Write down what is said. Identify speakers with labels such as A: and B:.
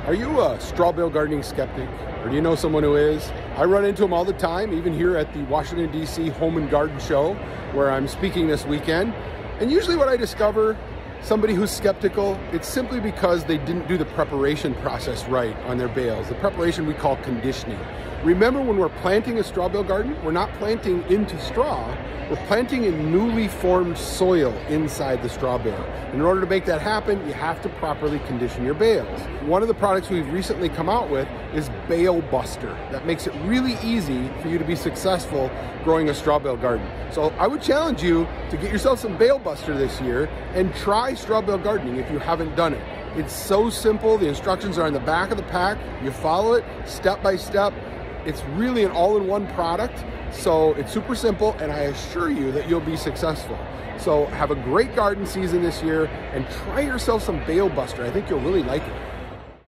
A: Are you a straw bale gardening skeptic, or do you know someone who is? I run into them all the time, even here at the Washington, D.C. Home and Garden Show, where I'm speaking this weekend. And usually what I discover, somebody who's skeptical, it's simply because they didn't do the preparation process right on their bales. The preparation we call conditioning. Remember, when we're planting a straw bale garden, we're not planting into straw, we're planting in newly formed soil inside the straw bale. In order to make that happen, you have to properly condition your bales. One of the products we've recently come out with is BaleBuster. That makes it really easy for you to be successful growing a straw bale garden. So I would challenge you to get yourself some BaleBuster this year and try straw bale gardening if you haven't done it. It's so simple. The instructions are on the back of the pack. You follow it step by step. It's really an all-in-one product, so it's super simple, and I assure you that you'll be successful. So have a great garden season this year, and try yourself some BaleBuster. I think you'll really like it.